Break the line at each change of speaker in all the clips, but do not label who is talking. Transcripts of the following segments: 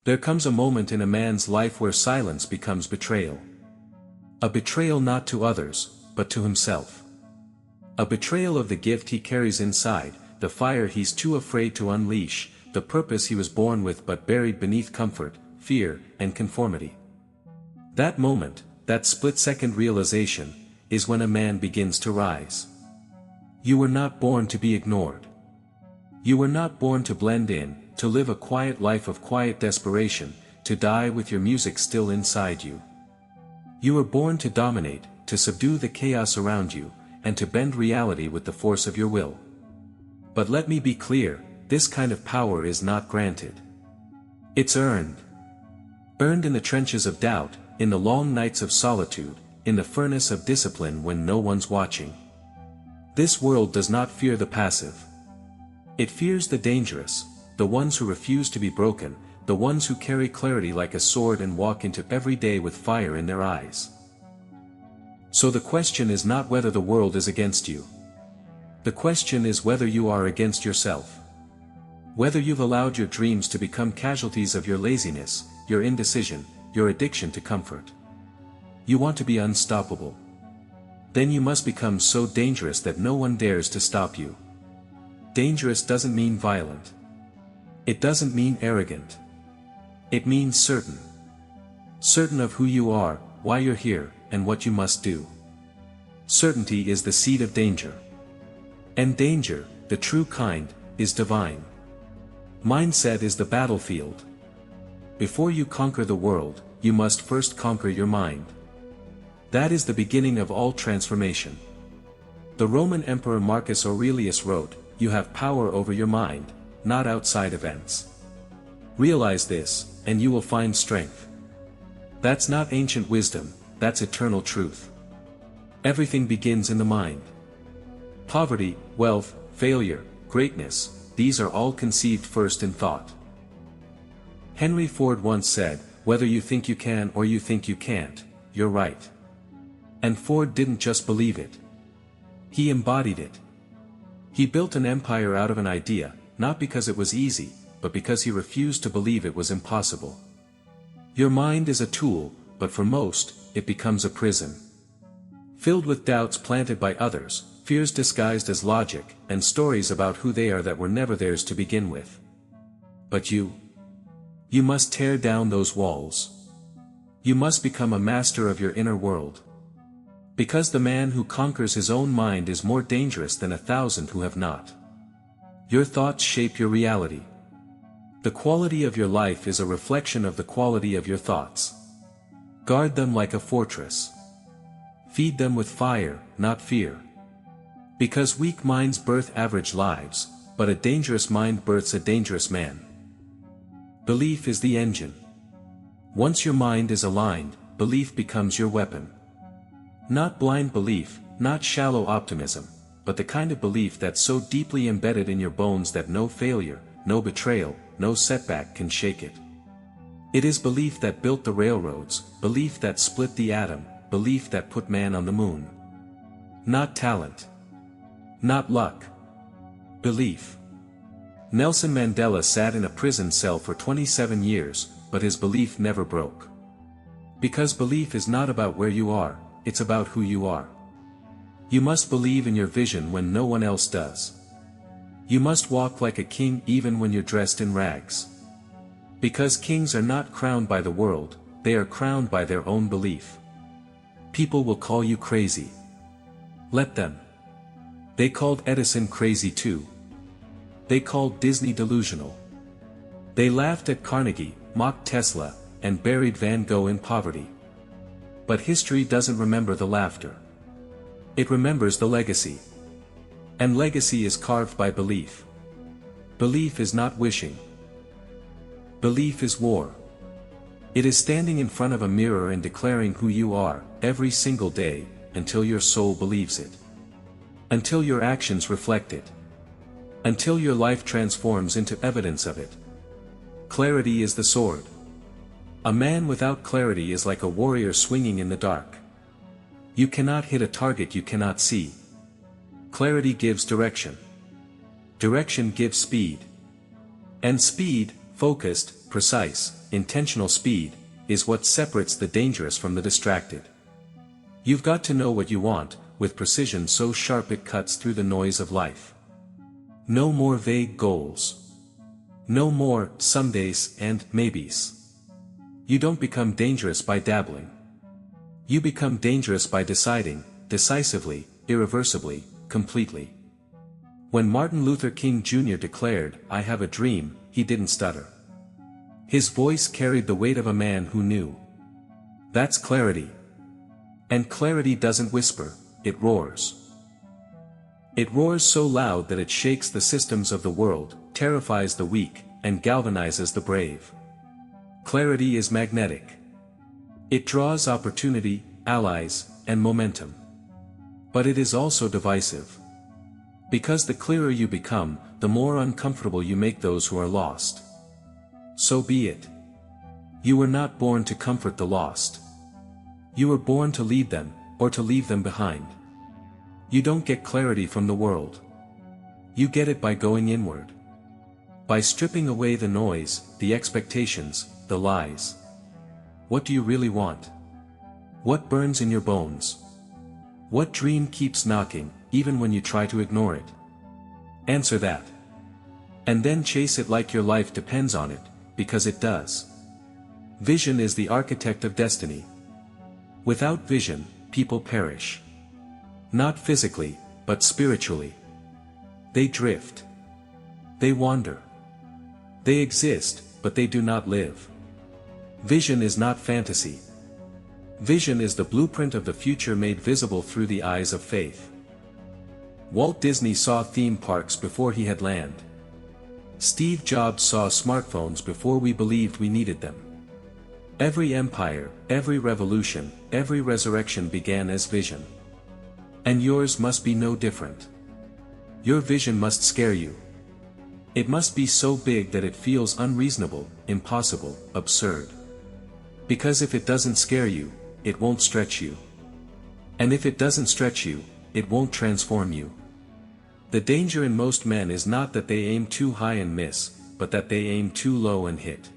There comes a moment in a man's life where silence becomes betrayal. A betrayal not to others, but to himself. A betrayal of the gift he carries inside, the fire he's too afraid to unleash, the purpose he was born with but buried beneath comfort, fear, and conformity. That moment, that split-second realization, is when a man begins to rise. You were not born to be ignored. You were not born to blend in, to live a quiet life of quiet desperation, to die with your music still inside you. You were born to dominate, to subdue the chaos around you, and to bend reality with the force of your will. But let me be clear, this kind of power is not granted. It's earned. Earned in the trenches of doubt, in the long nights of solitude, in the furnace of discipline when no one's watching. This world does not fear the passive. It fears the dangerous, the ones who refuse to be broken, the ones who carry clarity like a sword and walk into every day with fire in their eyes. So the question is not whether the world is against you. The question is whether you are against yourself. Whether you've allowed your dreams to become casualties of your laziness, your indecision, your addiction to comfort. You want to be unstoppable. Then you must become so dangerous that no one dares to stop you. Dangerous doesn't mean violent. It doesn't mean arrogant. It means certain. Certain of who you are, why you're here, and what you must do. Certainty is the seed of danger. And danger, the true kind, is divine. Mindset is the battlefield. Before you conquer the world, you must first conquer your mind. That is the beginning of all transformation. The Roman Emperor Marcus Aurelius wrote, "You have power over your mind, not outside events." Realize this, and you will find strength. That's not ancient wisdom, that's eternal truth. Everything begins in the mind. Poverty, wealth, failure, greatness, these are all conceived first in thought. Henry Ford once said, "Whether you think you can or you think you can't, you're right." And Ford didn't just believe it. He embodied it. He built an empire out of an idea, not because it was easy, but because he refused to believe it was impossible. Your mind is a tool, but for most, it becomes a prison. Filled with doubts planted by others, fears disguised as logic, and stories about who they are that were never theirs to begin with. But you must tear down those walls. You must become a master of your inner world. Because the man who conquers his own mind is more dangerous than 1,000 who have not. Your thoughts shape your reality. The quality of your life is a reflection of the quality of your thoughts. Guard them like a fortress. Feed them with fire, not fear. Because weak minds birth average lives, but a dangerous mind births a dangerous man. Belief is the engine. Once your mind is aligned, belief becomes your weapon. Not blind belief, not shallow optimism, but the kind of belief that's so deeply embedded in your bones that no failure, no betrayal, no setback can shake it. It is belief that built the railroads, belief that split the atom, belief that put man on the moon. Not talent. Not luck. Belief. Nelson Mandela sat in a prison cell for 27 years, but his belief never broke. Because belief is not about where you are, it's about who you are. You must believe in your vision when no one else does. You must walk like a king even when you're dressed in rags. Because kings are not crowned by the world, they are crowned by their own belief. People will call you crazy. Let them. They called Edison crazy too. They called Disney delusional. They laughed at Carnegie, mocked Tesla, and buried Van Gogh in poverty. But history doesn't remember the laughter. It remembers the legacy. And legacy is carved by belief. Belief is not wishing. Belief is war. It is standing in front of a mirror and declaring who you are, every single day, until your soul believes it. Until your actions reflect it. Until your life transforms into evidence of it. Clarity is the sword. A man without clarity is like a warrior swinging in the dark. You cannot hit a target you cannot see. Clarity gives direction. Direction gives speed. And speed, focused, precise, intentional speed, is what separates the dangerous from the distracted. You've got to know what you want, with precision so sharp it cuts through the noise of life. No more vague goals. No more somedays and maybes. You don't become dangerous by dabbling. You become dangerous by deciding, decisively, irreversibly, completely. When Martin Luther King Jr. declared, "I have a dream," he didn't stutter. His voice carried the weight of a man who knew. That's clarity. And clarity doesn't whisper, it roars. It roars so loud that it shakes the systems of the world, terrifies the weak, and galvanizes the brave. Clarity is magnetic. It draws opportunity, allies, and momentum. But it is also divisive. Because the clearer you become, the more uncomfortable you make those who are lost. So be it. You were not born to comfort the lost. You were born to lead them, or to leave them behind. You don't get clarity from the world. You get it by going inward. By stripping away the noise, the expectations, the lies. What do you really want? What burns in your bones? What dream keeps knocking, even when you try to ignore it? Answer that. And then chase it like your life depends on it, because it does. Vision is the architect of destiny. Without vision, people perish. Not physically, but spiritually. They drift. They wander. They exist, but they do not live. Vision is not fantasy. Vision is the blueprint of the future made visible through the eyes of faith. Walt Disney saw theme parks before he had land. Steve Jobs saw smartphones before we believed we needed them. Every empire, every revolution, every resurrection began as vision. And yours must be no different. Your vision must scare you. It must be so big that it feels unreasonable, impossible, absurd. Because if it doesn't scare you, it won't stretch you. And if it doesn't stretch you, it won't transform you. The danger in most men is not that they aim too high and miss, but that they aim too low and hit.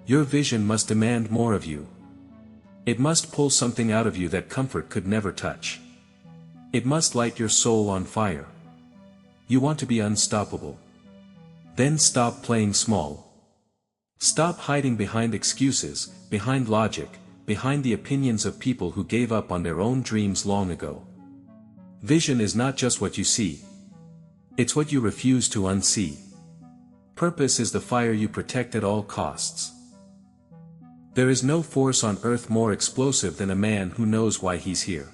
Your vision must demand more of you. It must pull something out of you that comfort could never touch. It must light your soul on fire. You want to be unstoppable. Then stop playing small. Stop hiding behind excuses, behind logic, behind the opinions of people who gave up on their own dreams long ago. Vision is not just what you see. It's what you refuse to unsee. Purpose is the fire you protect at all costs. There is no force on earth more explosive than a man who knows why he's here.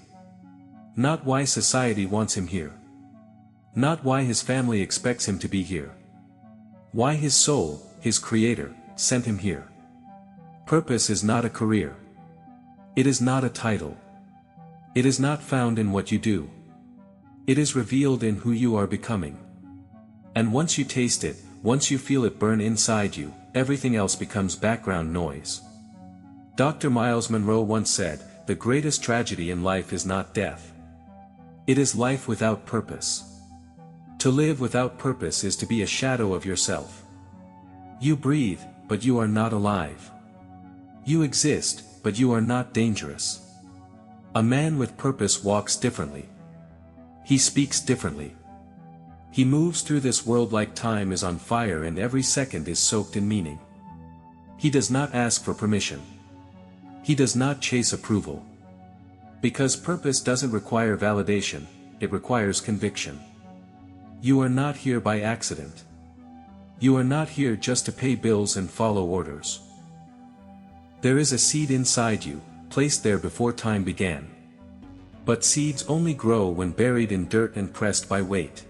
Not why society wants him here. Not why his family expects him to be here. Why his soul, his creator, sent him here. Purpose is not a career. It is not a title. It is not found in what you do. It is revealed in who you are becoming. And once you taste it, once you feel it burn inside you, everything else becomes background noise. Dr. Myles Munroe once said, "The greatest tragedy in life is not death. It is life without purpose." To live without purpose is to be a shadow of yourself. You breathe, but you are not alive. You exist, but you are not dangerous. A man with purpose walks differently. He speaks differently. He moves through this world like time is on fire and every second is soaked in meaning. He does not ask for permission. He does not chase approval. Because purpose doesn't require validation, it requires conviction. You are not here by accident. You are not here just to pay bills and follow orders. There is a seed inside you, placed there before time began. But seeds only grow when buried in dirt and pressed by weight.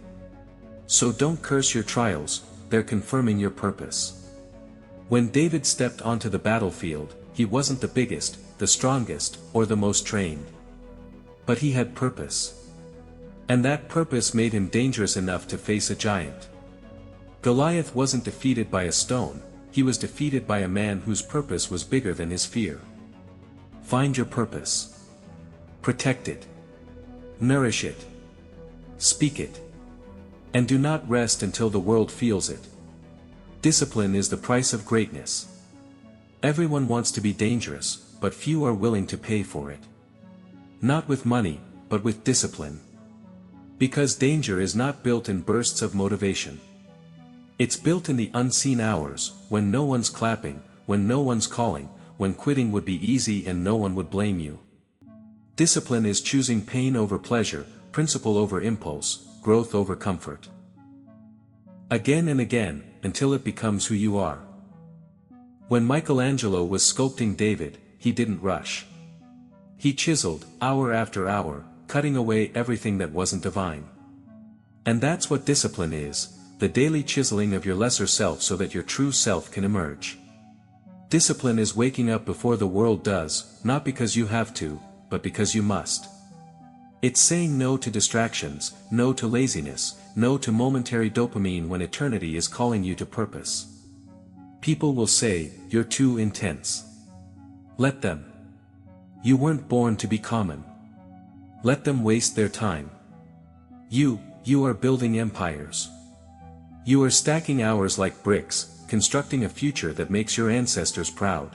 So don't curse your trials, they're confirming your purpose. When David stepped onto the battlefield, he wasn't the biggest, the strongest, or the most trained. But he had purpose. And that purpose made him dangerous enough to face a giant. Goliath wasn't defeated by a stone, he was defeated by a man whose purpose was bigger than his fear. Find your purpose. Protect it. Nourish it. Speak it. And do not rest until the world feels it. Discipline is the price of greatness. Everyone wants to be dangerous, but few are willing to pay for it. Not with money, but with discipline. Because danger is not built in bursts of motivation. It's built in the unseen hours, when no one's clapping, when no one's calling, when quitting would be easy and no one would blame you. Discipline is choosing pain over pleasure, principle over impulse, growth over comfort. Again and again, until it becomes who you are. When Michelangelo was sculpting David, he didn't rush. He chiseled, hour after hour, cutting away everything that wasn't divine. And that's what discipline is, the daily chiseling of your lesser self so that your true self can emerge. Discipline is waking up before the world does, not because you have to, but because you must. It's saying no to distractions, no to laziness, no to momentary dopamine when eternity is calling you to purpose. People will say, "You're too intense." Let them. You weren't born to be common. Let them waste their time. You are building empires. You are stacking hours like bricks, constructing a future that makes your ancestors proud.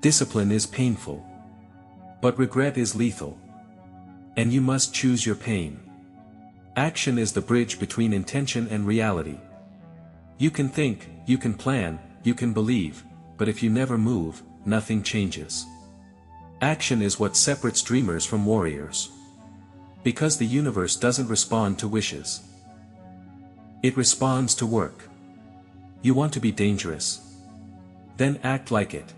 Discipline is painful. But regret is lethal. And you must choose your pain. Action is the bridge between intention and reality. You can think, you can plan, you can believe, but if you never move, nothing changes. Action is what separates dreamers from warriors. Because the universe doesn't respond to wishes. It responds to work. You want to be dangerous? Then act like it.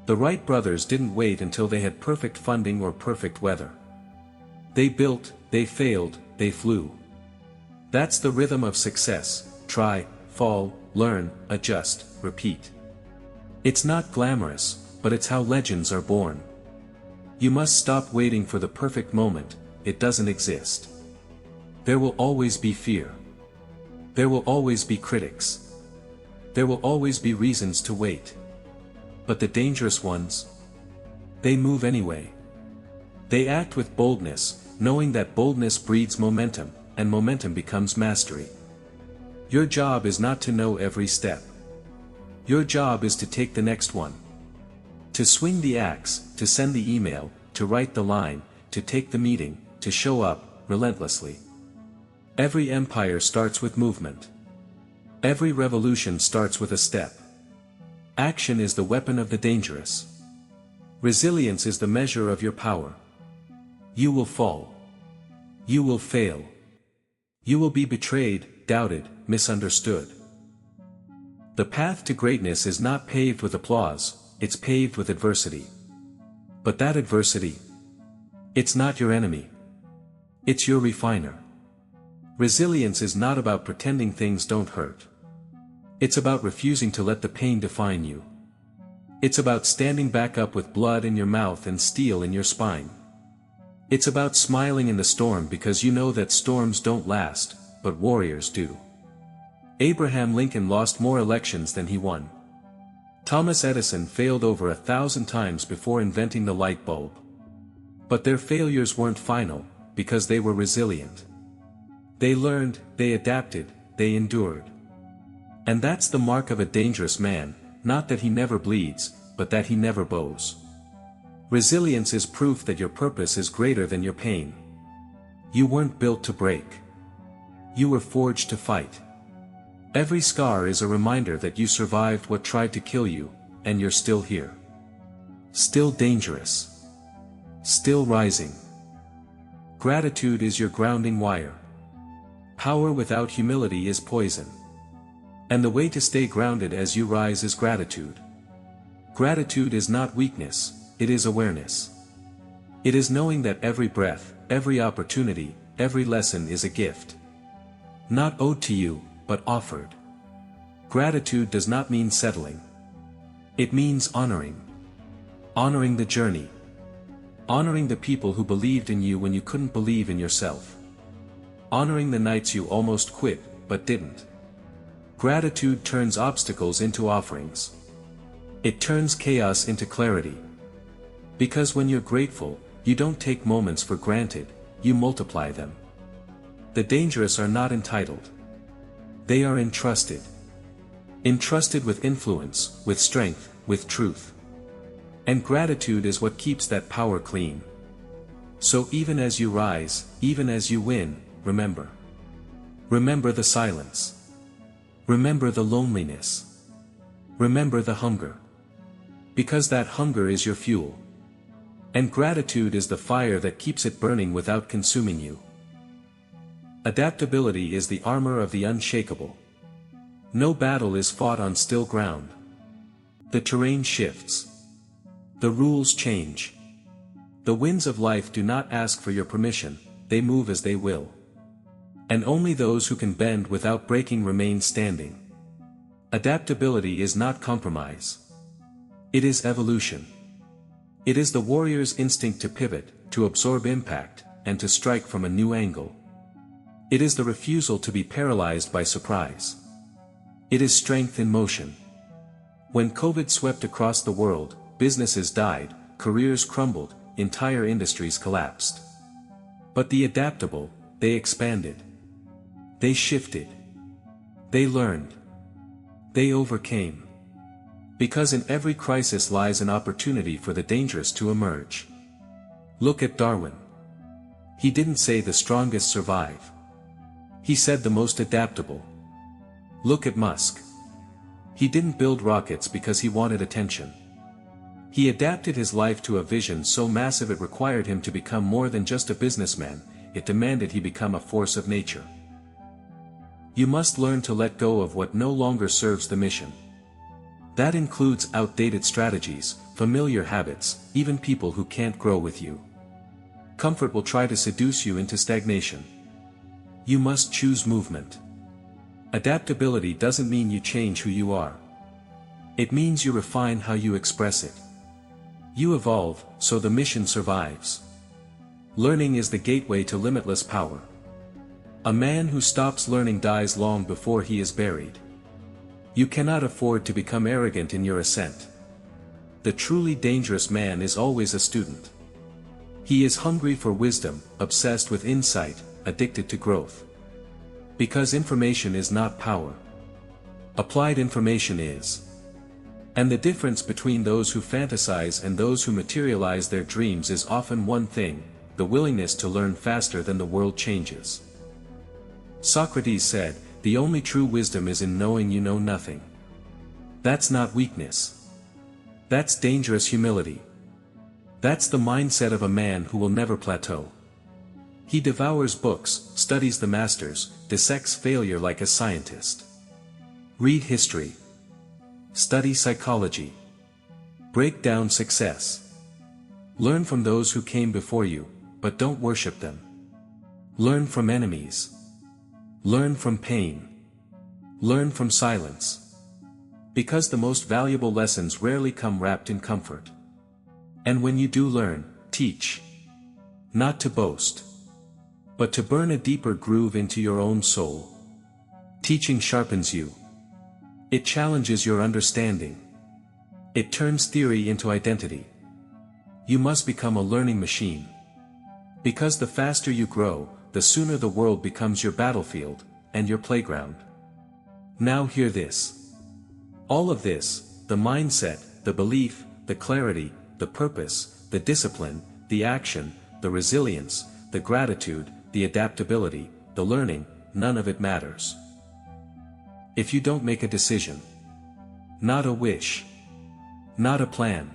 The Wright brothers didn't wait until they had perfect funding or perfect weather. They built, they failed, they flew. That's the rhythm of success: try, fall, learn, adjust, repeat. It's not glamorous, but it's how legends are born. You must stop waiting for the perfect moment, it doesn't exist. There will always be fear. There will always be critics. There will always be reasons to wait. But the dangerous ones? They move anyway. They act with boldness, knowing that boldness breeds momentum, and momentum becomes mastery. Your job is not to know every step. Your job is to take the next one. To swing the axe, to send the email, to write the line, to take the meeting, to show up, relentlessly. Every empire starts with movement. Every revolution starts with a step. Action is the weapon of the dangerous. Resilience is the measure of your power. You will fall. You will fail. You will be betrayed, doubted, misunderstood. The path to greatness is not paved with applause, it's paved with adversity. But that adversity, it's not your enemy. It's your refiner. Resilience is not about pretending things don't hurt. It's about refusing to let the pain define you. It's about standing back up with blood in your mouth and steel in your spine. It's about smiling in the storm because you know that storms don't last, but warriors do. Abraham Lincoln lost more elections than he won. Thomas Edison failed over 1,000 times before inventing the light bulb. But their failures weren't final, because they were resilient. They learned, they adapted, they endured. And that's the mark of a dangerous man, not that he never bleeds, but that he never bows. Resilience is proof that your purpose is greater than your pain. You weren't built to break. You were forged to fight. Every scar is a reminder that you survived what tried to kill you, and you're still here. Still dangerous. Still rising. Gratitude is your grounding wire. Power without humility is poison. And the way to stay grounded as you rise is gratitude. Gratitude is not weakness, it is awareness. It is knowing that every breath, every opportunity, every lesson is a gift. Not owed to you, but offered. Gratitude does not mean settling. It means honoring. Honoring the journey. Honoring the people who believed in you when you couldn't believe in yourself. Honoring the nights you almost quit, but didn't. Gratitude turns obstacles into offerings. It turns chaos into clarity. Because when you're grateful, you don't take moments for granted, you multiply them. The dangerous are not entitled. They are entrusted. Entrusted with influence, with strength, with truth. And gratitude is what keeps that power clean. So even as you rise, even as you win, remember. Remember the silence. Remember the loneliness. Remember the hunger. Because that hunger is your fuel. And gratitude is the fire that keeps it burning without consuming you. Adaptability is the armor of the unshakable. No battle is fought on still ground. The terrain shifts. The rules change. The winds of life do not ask for your permission, they move as they will. And only those who can bend without breaking remain standing. Adaptability is not compromise. It is evolution. It is the warrior's instinct to pivot, to absorb impact, and to strike from a new angle. It is the refusal to be paralyzed by surprise. It is strength in motion. When COVID swept across the world, businesses died, careers crumbled, entire industries collapsed. But the adaptable, they expanded. They shifted. They learned. They overcame. Because in every crisis lies an opportunity for the dangerous to emerge. Look at Darwin. He didn't say the strongest survive. He said the most adaptable. Look at Musk. He didn't build rockets because he wanted attention. He adapted his life to a vision so massive it required him to become more than just a businessman, it demanded he become a force of nature. You must learn to let go of what no longer serves the mission. That includes outdated strategies, familiar habits, even people who can't grow with you. Comfort will try to seduce you into stagnation. You must choose movement. Adaptability doesn't mean you change who you are. It means you refine how you express it. You evolve, so the mission survives. Learning is the gateway to limitless power. A man who stops learning dies long before he is buried. You cannot afford to become arrogant in your ascent. The truly dangerous man is always a student. He is hungry for wisdom, obsessed with insight, addicted to growth. Because information is not power. Applied information is. And the difference between those who fantasize and those who materialize their dreams is often one thing: the willingness to learn faster than the world changes. Socrates said, "The only true wisdom is in knowing you know nothing." That's not weakness. That's dangerous humility. That's the mindset of a man who will never plateau. He devours books, studies the masters, dissects failure like a scientist. Read history. Study psychology. Break down success. Learn from those who came before you, but don't worship them. Learn from enemies. Learn from pain. Learn from silence. Because the most valuable lessons rarely come wrapped in comfort. And when you do learn, teach. Not to boast, but to burn a deeper groove into your own soul. Teaching sharpens you. It challenges your understanding. It turns theory into identity. You must become a learning machine. Because the faster you grow, the sooner the world becomes your battlefield, and your playground. Now hear this. All of this, the mindset, the belief, the clarity, the purpose, the discipline, the action, the resilience, the gratitude, the adaptability, the learning, none of it matters. If you don't make a decision. Not a wish. Not a plan.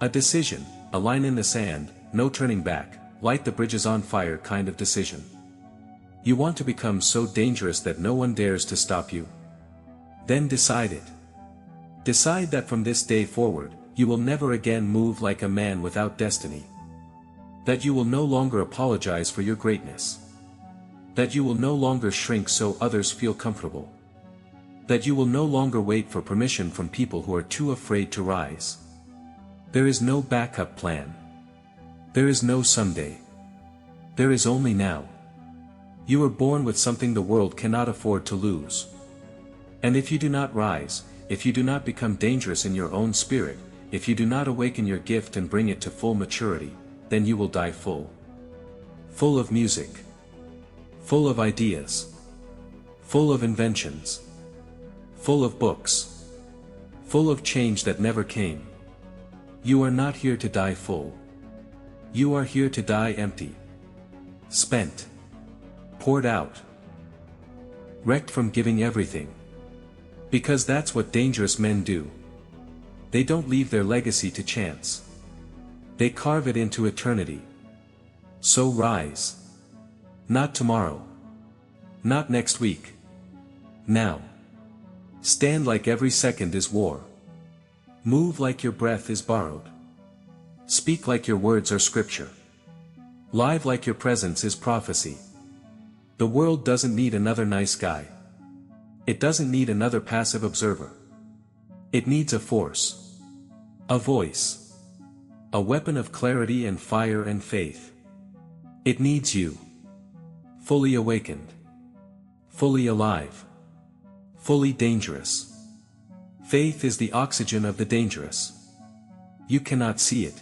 A decision, a line in the sand, no turning back, light the bridges on fire kind of decision. You want to become so dangerous that no one dares to stop you? Then decide it. Decide that from this day forward, you will never again move like a man without destiny. That you will no longer apologize for your greatness. That you will no longer shrink so others feel comfortable. That you will no longer wait for permission from people who are too afraid to rise. There is no backup plan. There is no someday. There is only now. You were born with something the world cannot afford to lose. And if you do not rise, if you do not become dangerous in your own spirit, if you do not awaken your gift and bring it to full maturity, then you will die full. Full of music. Full of ideas. Full of inventions. Full of books. full of change that never came. You are not here to die full. You are here to die empty. Spent. Poured out. Wrecked from giving everything. Because that's what dangerous men do. They don't leave their legacy to chance. They carve it into eternity. So rise. Not tomorrow. Not next week. Now. Stand like every second is war. Move like your breath is borrowed. Speak like your words are scripture. Live like your presence is prophecy. The world doesn't need another nice guy. It doesn't need another passive observer. It needs a force. A voice. A weapon of clarity and fire and faith. It needs you. Fully awakened. Fully alive. Fully dangerous. Faith is the oxygen of the dangerous. You cannot see it.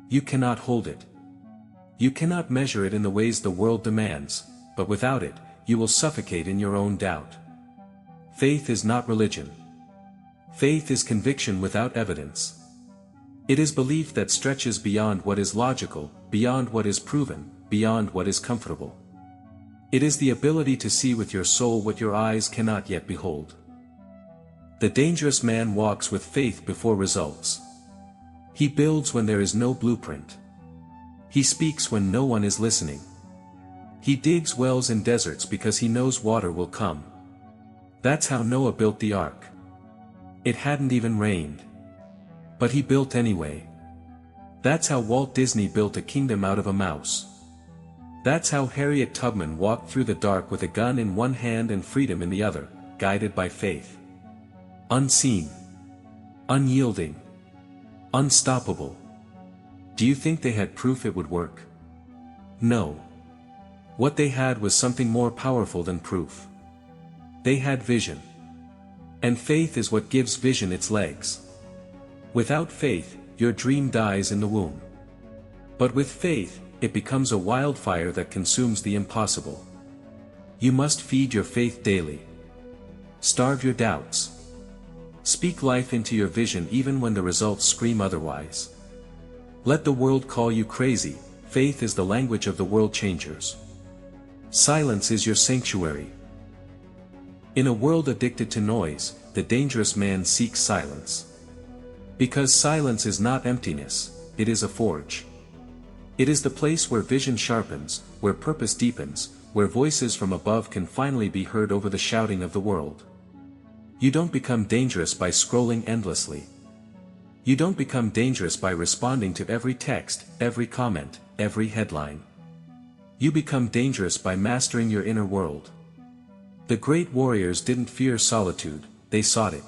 You cannot hold it. You cannot measure it in the ways the world demands, but without it, you will suffocate in your own doubt. Faith is not religion. Faith is conviction without evidence. It is belief that stretches beyond what is logical, beyond what is proven, beyond what is comfortable. It is the ability to see with your soul what your eyes cannot yet behold. The dangerous man walks with faith before results. He builds when there is no blueprint. He speaks when no one is listening. He digs wells in deserts because he knows water will come. That's how Noah built the ark. It hadn't even rained. But he built anyway. That's how Walt Disney built a kingdom out of a mouse. That's how Harriet Tubman walked through the dark with a gun in one hand and freedom in the other, guided by faith. Unseen. Unyielding. Unstoppable. Do you think they had proof it would work? No. What they had was something more powerful than proof. They had vision. And faith is what gives vision its legs. Without faith, your dream dies in the womb. But with faith, it becomes a wildfire that consumes the impossible. You must feed your faith daily. Starve your doubts. Speak life into your vision even when the results scream otherwise. Let the world call you crazy, faith is the language of the world changers. Silence is your sanctuary. In a world addicted to noise, the dangerous man seeks silence. Because silence is not emptiness, it is a forge. It is the place where vision sharpens, where purpose deepens, where voices from above can finally be heard over the shouting of the world. You don't become dangerous by scrolling endlessly. You don't become dangerous by responding to every text, every comment, every headline. You become dangerous by mastering your inner world. The great warriors didn't fear solitude, they sought it.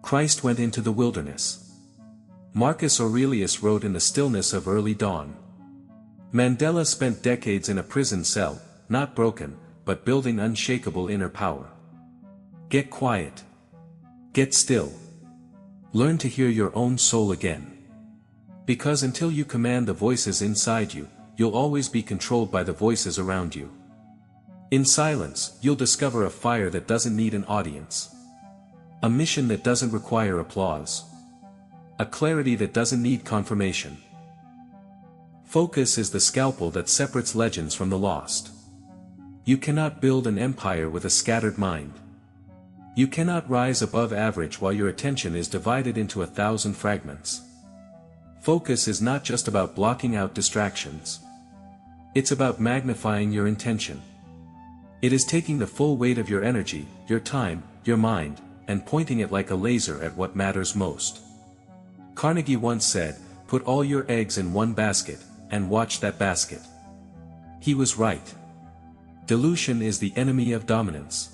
Christ went into the wilderness. Marcus Aurelius wrote in the stillness of early dawn. Mandela spent decades in a prison cell, not broken, but building unshakable inner power. Get quiet. Get still. Learn to hear your own soul again. Because until you command the voices inside you, you'll always be controlled by the voices around you. In silence, you'll discover a fire that doesn't need an audience. A mission that doesn't require applause. A clarity that doesn't need confirmation. Focus is the scalpel that separates legends from the lost. You cannot build an empire with a scattered mind. You cannot rise above average while your attention is divided into 1,000 fragments. Focus is not just about blocking out distractions. It's about magnifying your intention. It is taking the full weight of your energy, your time, your mind, and pointing it like a laser at what matters most. Carnegie once said, "Put all your eggs in one basket, and watch that basket." He was right. Dilution is the enemy of dominance.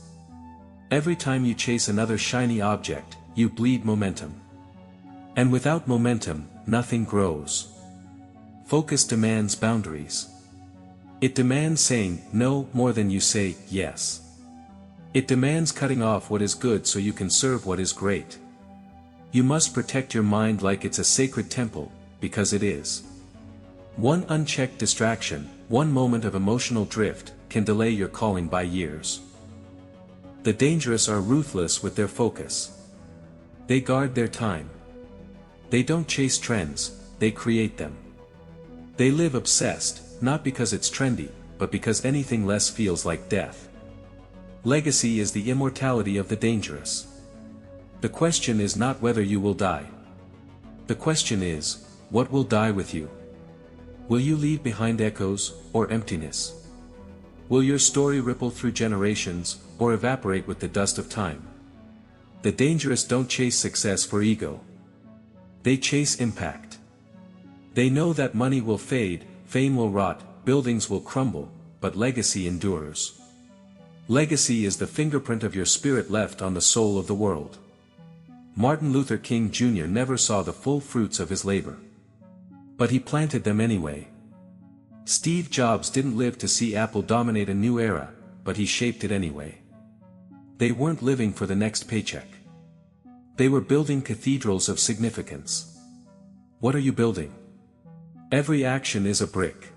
Every time you chase another shiny object, you bleed momentum. And without momentum, nothing grows. Focus demands boundaries. It demands saying no more than you say yes. It demands cutting off what is good so you can serve what is great. You must protect your mind like it's a sacred temple, because it is. One unchecked distraction, one moment of emotional drift, can delay your calling by years. The dangerous are ruthless with their focus. They guard their time. They don't chase trends, they create them. They live obsessed, not because it's trendy, but because anything less feels like death. Legacy is the immortality of the dangerous. The question is not whether you will die. The question is, what will die with you? Will you leave behind echoes, or emptiness? Will your story ripple through generations, or evaporate with the dust of time? The dangerous don't chase success for ego. They chase impact. They know that money will fade, fame will rot, buildings will crumble, but legacy endures. Legacy is the fingerprint of your spirit left on the soul of the world. Martin Luther King Jr. never saw the full fruits of his labor. But he planted them anyway. Steve Jobs didn't live to see Apple dominate a new era, but he shaped it anyway. They weren't living for the next paycheck. They were building cathedrals of significance. What are you building? Every action is a brick.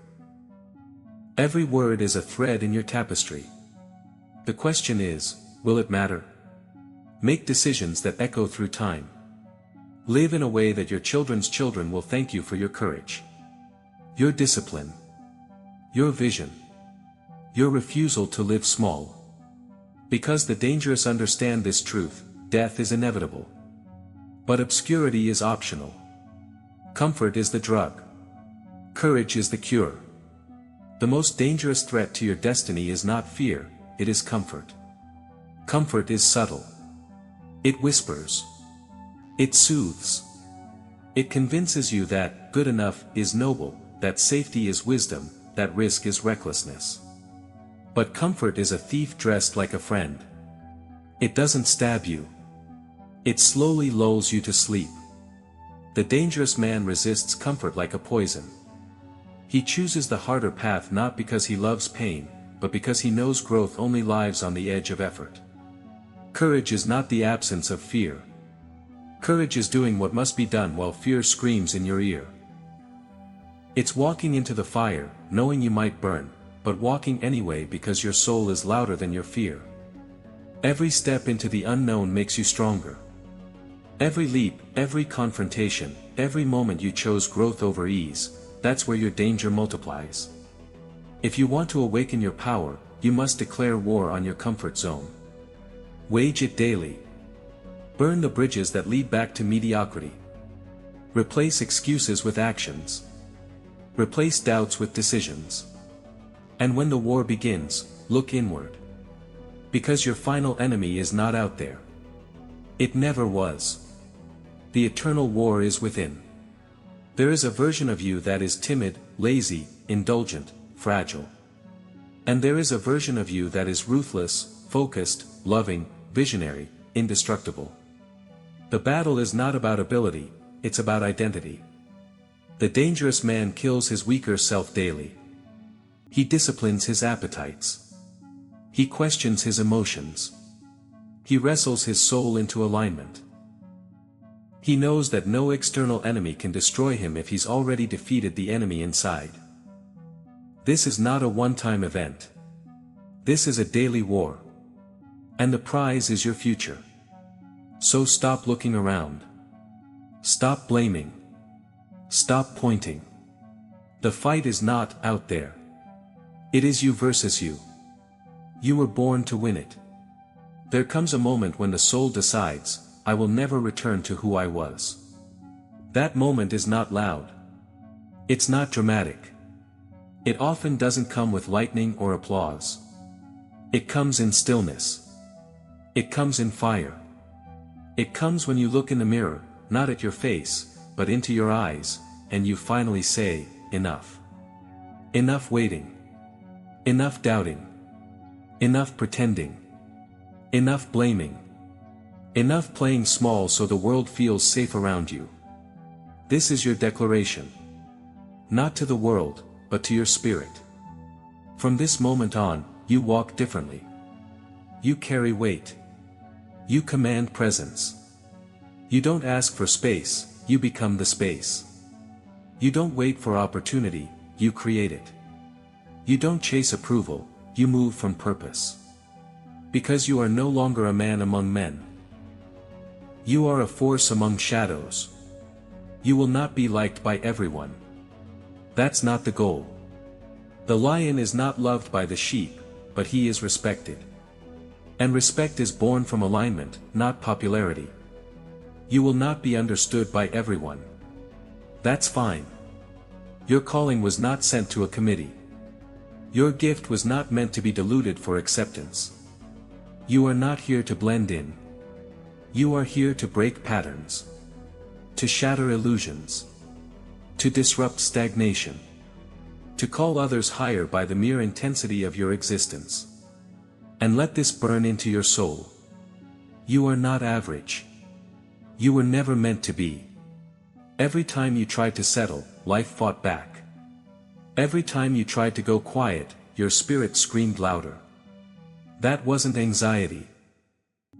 Every word is a thread in your tapestry. The question is, will it matter? Make decisions that echo through time. Live in a way that your children's children will thank you for your courage. Your discipline. Your vision. Your refusal to live small. Because the dangerous understand this truth, death is inevitable. But obscurity is optional. Comfort is the drug. Courage is the cure. The most dangerous threat to your destiny is not fear, it is comfort. Comfort is subtle. It whispers. It soothes. It convinces you that good enough is noble, that safety is wisdom, that risk is recklessness. But comfort is a thief dressed like a friend. It doesn't stab you. It slowly lulls you to sleep. The dangerous man resists comfort like a poison. He chooses the harder path not because he loves pain, but because he knows growth only lives on the edge of effort. Courage is not the absence of fear. Courage is doing what must be done while fear screams in your ear. It's walking into the fire, knowing you might burn, but walking anyway because your soul is louder than your fear. Every step into the unknown makes you stronger. Every leap, every confrontation, every moment you chose growth over ease, that's where your danger multiplies. If you want to awaken your power, you must declare war on your comfort zone. Wage it daily. Burn the bridges that lead back to mediocrity. Replace excuses with actions. Replace doubts with decisions. And when the war begins, look inward. Because your final enemy is not out there. It never was. The eternal war is within. There is a version of you that is timid, lazy, indulgent, fragile. And there is a version of you that is ruthless, focused, loving, visionary, indestructible. The battle is not about ability, it's about identity. The dangerous man kills his weaker self daily. He disciplines his appetites. He questions his emotions. He wrestles his soul into alignment. He knows that no external enemy can destroy him if he's already defeated the enemy inside. This is not a one-time event. This is a daily war. And the prize is your future. So stop looking around. Stop blaming. Stop pointing. The fight is not out there. It is you versus you. You were born to win it. There comes a moment when the soul decides, I will never return to who I was. That moment is not loud. It's not dramatic. It often doesn't come with lightning or applause. It comes in stillness. It comes in fire. It comes when you look in the mirror, not at your face, but into your eyes, and you finally say, enough. Enough waiting. Enough doubting. Enough pretending. Enough blaming. Enough playing small so the world feels safe around you. This is your declaration. Not to the world, but to your spirit. From this moment on, you walk differently. You carry weight. You command presence. You don't ask for space, you become the space. You don't wait for opportunity, you create it. You don't chase approval, you move from purpose. Because you are no longer a man among men. You are a force among shadows. You will not be liked by everyone. That's not the goal. The lion is not loved by the sheep, but he is respected. And respect is born from alignment, not popularity. You will not be understood by everyone. That's fine. Your calling was not sent to a committee. Your gift was not meant to be diluted for acceptance. You are not here to blend in. You are here to break patterns. To shatter illusions. To disrupt stagnation. To call others higher by the mere intensity of your existence. And let this burn into your soul. You are not average. You were never meant to be. Every time you tried to settle, life fought back. Every time you tried to go quiet, your spirit screamed louder. That wasn't anxiety.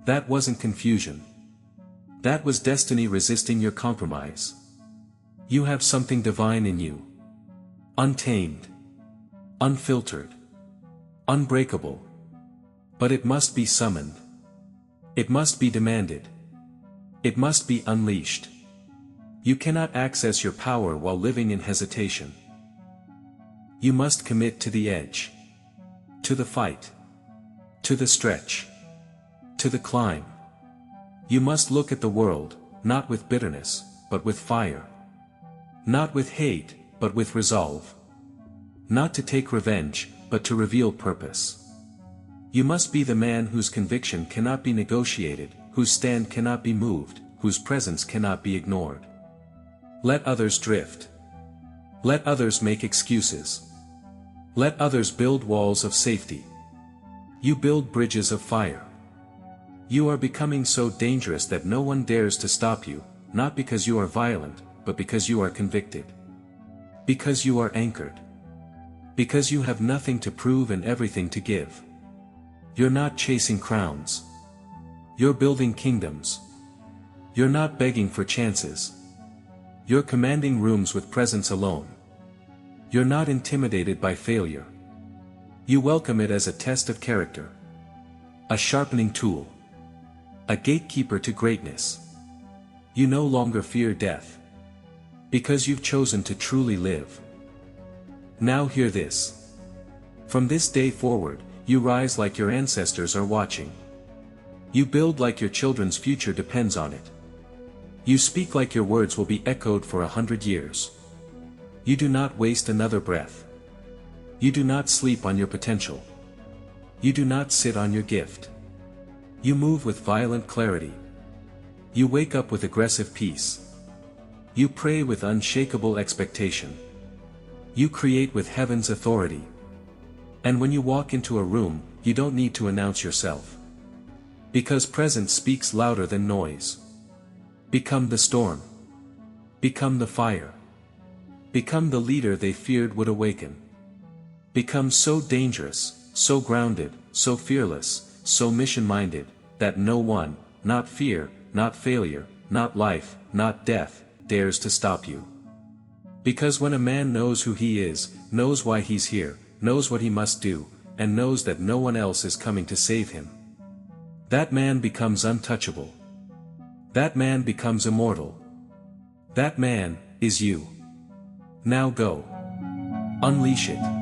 That wasn't confusion. That was destiny resisting your compromise. You have something divine in you. Untamed. Unfiltered. Unbreakable. But it must be summoned. It must be demanded. It must be unleashed. You cannot access your power while living in hesitation. You must commit to the edge. To the fight. To the stretch. To the climb. You must look at the world, not with bitterness, but with fire. Not with hate, but with resolve. Not to take revenge, but to reveal purpose. You must be the man whose conviction cannot be negotiated, whose stand cannot be moved, whose presence cannot be ignored. Let others drift. Let others make excuses. Let others build walls of safety. You build bridges of fire. You are becoming so dangerous that no one dares to stop you, not because you are violent, but because you are convicted. Because you are anchored. Because you have nothing to prove and everything to give. You're not chasing crowns. You're building kingdoms. You're not begging for chances. You're commanding rooms with presence alone. You're not intimidated by failure. You welcome it as a test of character. A sharpening tool. A gatekeeper to greatness. You no longer fear death. Because you've chosen to truly live. Now hear this. From this day forward, you rise like your ancestors are watching. You build like your children's future depends on it. You speak like your words will be echoed for 100 years. You do not waste another breath. You do not sleep on your potential. You do not sit on your gift. You move with violent clarity. You wake up with aggressive peace. You pray with unshakable expectation. You create with heaven's authority. And when you walk into a room, you don't need to announce yourself. Because presence speaks louder than noise. Become the storm. Become the fire. Become the leader they feared would awaken. Become so dangerous, so grounded, so fearless, so mission-minded, that no one, not fear, not failure, not life, not death, dares to stop you. Because when a man knows who he is, knows why he's here, knows what he must do, and knows that no one else is coming to save him, that man becomes untouchable. That man becomes immortal. That man is you. Now go. Unleash it.